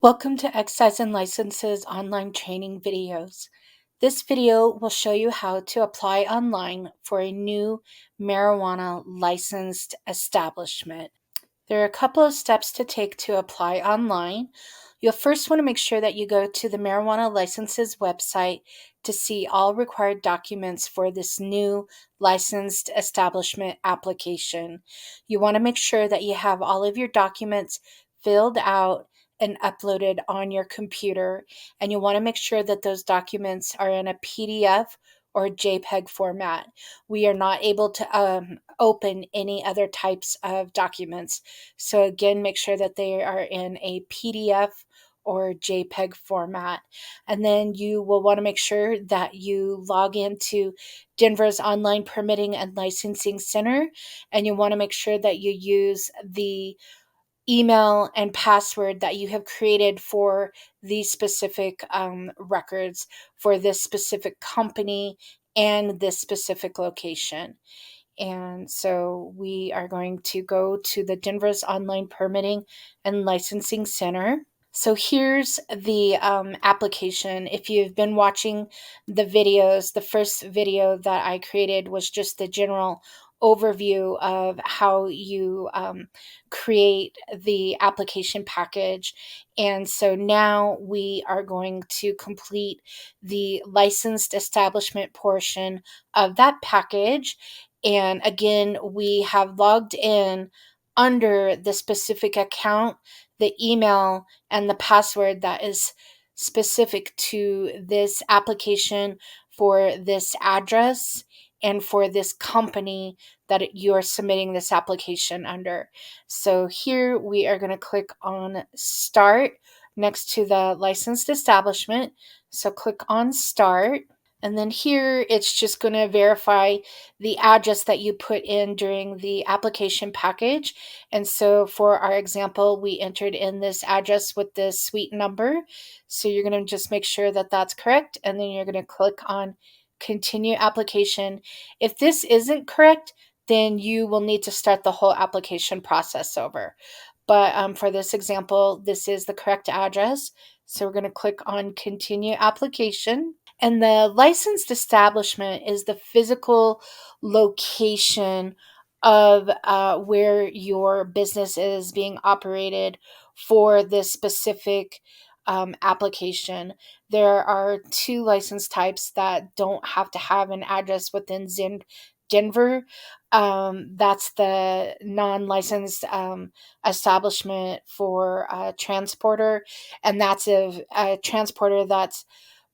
Welcome to Excise and Licenses online training videos. This video will show you how to apply online for a new marijuana licensed establishment. There are a couple of steps to take to apply online. You'll first want to make sure that you go to the marijuana licenses website to see all required documents for this new licensed establishment application. You want to make sure that you have all of your documents filled out and uploaded on your computer, and you want to make sure that those documents are in a PDF or JPEG format. We are not able to open any other types of documents. So again, make sure that they are in a PDF or JPEG format. And then you will want to make sure that you log into Denver's Online Permitting and Licensing Center, and you want to make sure that you use the email and password that you have created for these specific records for this specific company and this specific location. And so we are going to go to the Denver's Online Permitting and Licensing Center. So here's the application. If you've been watching the videos, the first video that I created was just the general overview of how you create the application package. And so now we are going to complete the licensed establishment portion of that package. And again, we have logged in under the specific account, the email, and the password that is specific to this application for this address and for this company that you're submitting this application under. So here we are going to click on Start next to the licensed establishment. So click on Start. And then here it's just going to verify the address that you put in during the application package. And so for our example, we entered in this address with this suite number. So you're going to just make sure that that's correct. And then you're going to click on Continue Application. If this isn't correct, then you will need to start the whole application process over. But for this example, this is the correct address. So we're going to click on Continue Application. And the licensed establishment is the physical location of where your business is being operated for this specific application. There are two license types that don't have to have an address within Denver. That's the non-licensed establishment for a transporter, and that's a transporter that's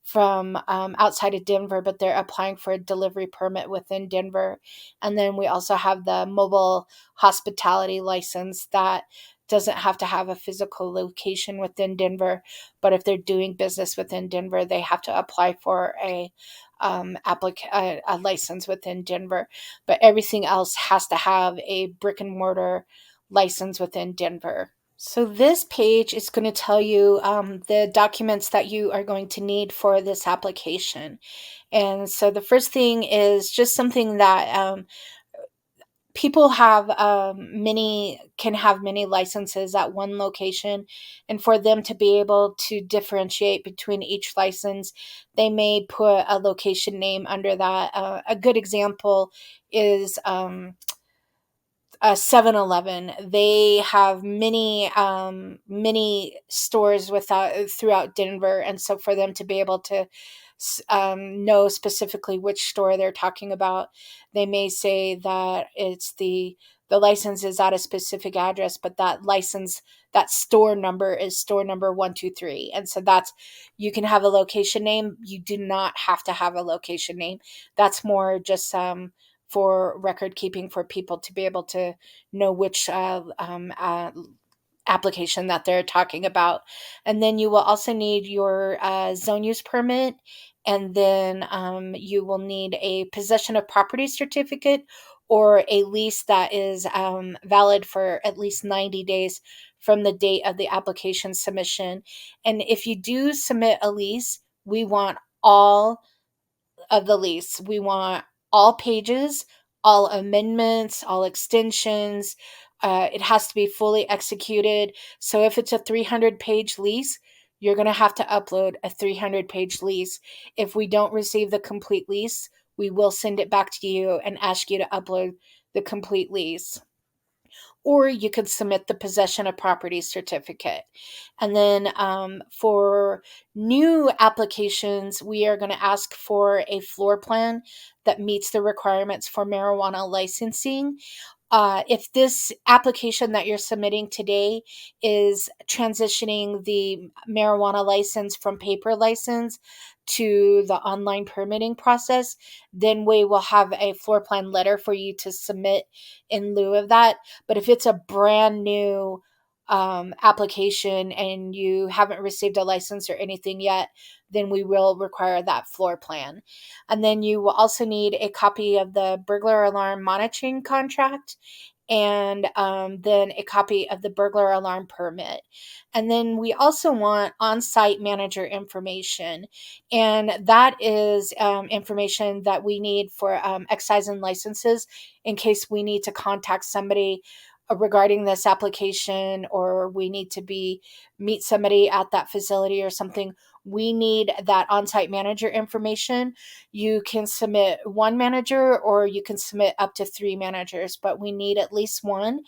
from outside of Denver, but they're applying for a delivery permit within Denver. And then we also have the mobile hospitality license that doesn't have to have a physical location within Denver, but if they're doing business within Denver, they have to apply for a license within Denver. But everything else has to have a brick and mortar license within Denver. So this page is going to tell you the documents that you are going to need for this application. And so the first thing is just something that people have can have many licenses at one location, and for them to be able to differentiate between each license, they may put a location name under that. A good example is 7-Eleven. They have many stores throughout Denver, and so for them to be able to know specifically which store they're talking about, they may say that it's the license is at a specific address, but that store number is store number 123. And so that's, you can have a location name. You do not have to have a location name. That's more just for record keeping, for people to be able to know which application that they're talking about. And then you will also need your zone use permit, and then you will need a possession of property certificate or a lease that is valid for at least 90 days from the date of the application submission. And if you do submit a lease, we want all of the lease. We want all pages, all amendments, all extensions, It has to be fully executed. So if it's a 300-page lease, you're going to have to upload a 300-page lease. If we don't receive the complete lease, we will send it back to you and ask you to upload the complete lease. Or you could submit the possession of property certificate. And then for new applications, we are going to ask for a floor plan that meets the requirements for marijuana licensing. If this application that you're submitting today is transitioning the marijuana license from paper license to the online permitting process, then we will have a floor plan letter for you to submit in lieu of that. But if it's a brand new application and you haven't received a license or anything yet, then we will require that floor plan. And then you will also need a copy of the burglar alarm monitoring contract, and then a copy of the burglar alarm permit. And then we also want on-site manager information. And that is information that we need for excise and licenses in case we need to contact somebody regarding this application, or we need to meet somebody at that facility or something. We need that on-site manager information. You can submit one manager or you can submit up to 3 managers, but we need at least one.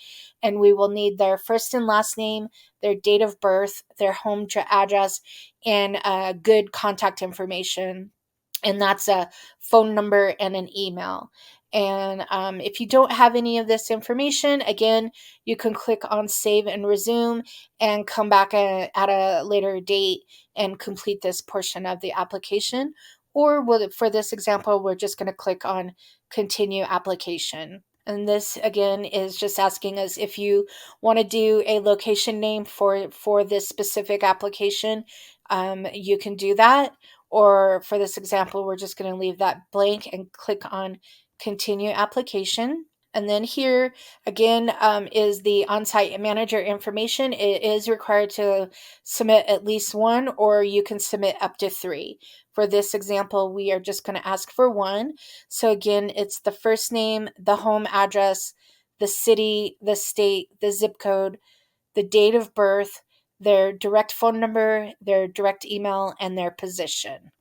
And we will need their first and last name, their date of birth, their home address, and good contact information. And that's a phone number and an email. And if you don't have any of this information, again, you can click on save and resume and come back at a later date and complete this portion of the application. Or for this example, we're just going to click on continue application. And this again is just asking us if you want to do a location name for this specific application, you can do that. Or for this example, we're just going to leave that blank and click on continue application. And then here again is the on-site manager information. It is required to submit at least one, or you can submit up to 3. For this example, we are just going to ask for 1. So again, it's the first name, the home address, the city, the state, the zip code, the date of birth, their direct phone number, their direct email, and their position.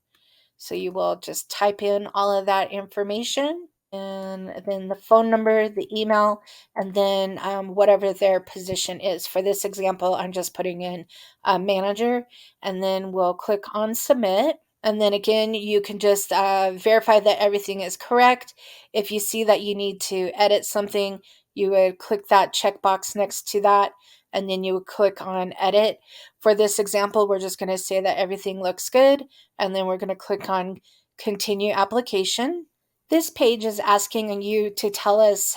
So you will just type in all of that information, and then the phone number, the email, and then whatever their position is. For this example, I'm just putting in manager, and then we'll click on submit. And then again, you can just verify that everything is correct. If you see that you need to edit something, you would click that checkbox next to that, and then you would click on edit. For this example, we're just going to say that everything looks good, and then we're going to click on continue application. This page is asking you to tell us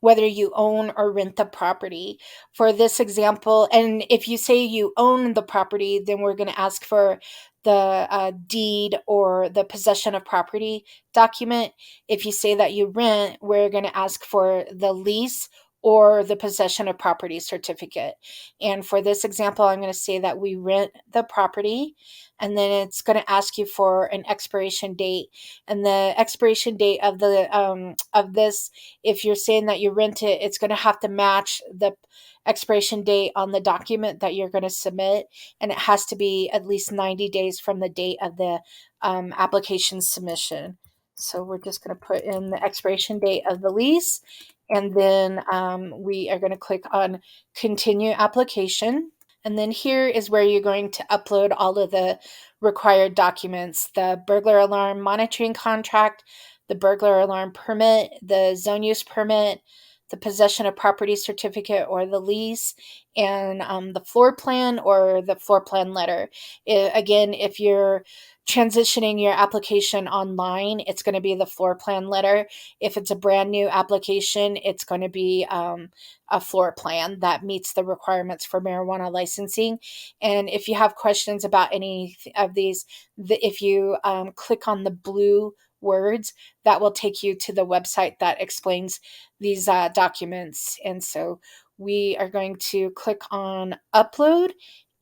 whether you own or rent the property. For this example, and if you say you own the property, then we're going to ask for the deed or the possession of property document. If you say that you rent, we're going to ask for the lease or the possession of property certificate. And for this example, I'm going to say that we rent the property, and then it's going to ask you for an expiration date. And the expiration date of this, if you're saying that you rent it, it's going to have to match the expiration date on the document that you're going to submit, and it has to be at least 90 days from the date of the application submission. So we're just going to put in the expiration date of the lease, and then we are going to click on continue application. And then here is where you're going to upload all of the required documents: the burglar alarm monitoring contract, the burglar alarm permit, the zone use permit, the possession of property certificate or the lease, and the floor plan or the floor plan letter. Again, if you're transitioning your application online, it's going to be the floor plan letter. If it's a brand new application, it's going to be a floor plan that meets the requirements for marijuana licensing. And if you have questions about any of these, if you click on the blue words, that will take you to the website that explains these documents. And so we are going to click on upload,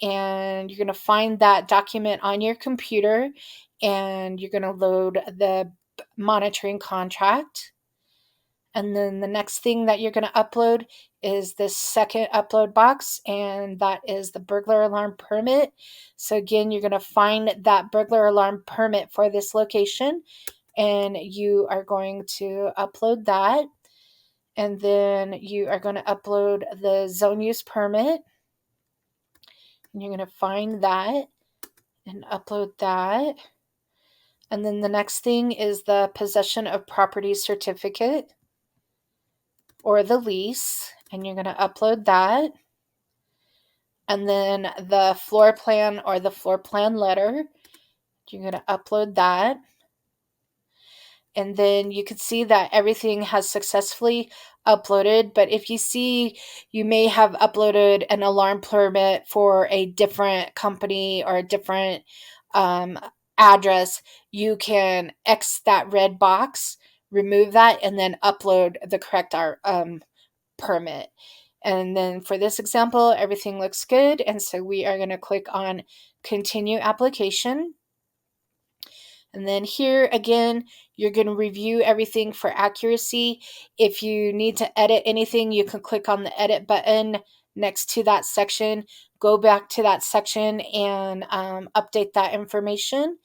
and you're going to find that document on your computer, and you're going to load the monitoring contract. And then the next thing that you're going to upload is this second upload box, and that is the burglar alarm permit. So again, you're going to find that burglar alarm permit for this location, and you are going to upload that. And then you are going to upload the zone use permit, and you're going to find that and upload that. And then the next thing is the possession of property certificate or the lease, and you're going to upload that. And then the floor plan or the floor plan letter, you're going to upload that. And then you can see that everything has successfully uploaded. But if you see you may have uploaded an alarm permit for a different company or a different address, you can X that red box, remove that, and then upload the correct permit. And then for this example, everything looks good. And so we are going to click on continue application. And then here again, you're going to review everything for accuracy. If you need to edit anything, you can click on the edit button next to that section. Go back to that section and update that information.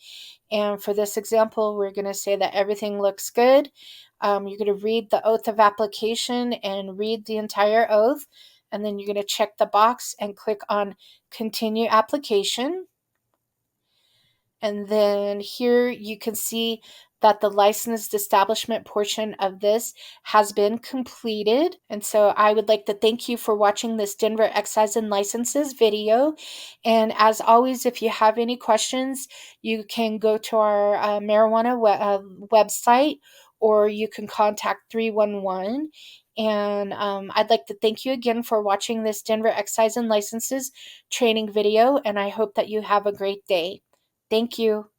And for this example, we're going to say that everything looks good. You're going to read the oath of application and read the entire oath. And then you're going to check the box and click on continue application. And then here you can see that the licensed establishment portion of this has been completed. And so I would like to thank you for watching this Denver Excise and Licenses video. And as always, if you have any questions, you can go to our marijuana website, or you can contact 311. And I'd like to thank you again for watching this Denver Excise and Licenses training video, and I hope that you have a great day. Thank you.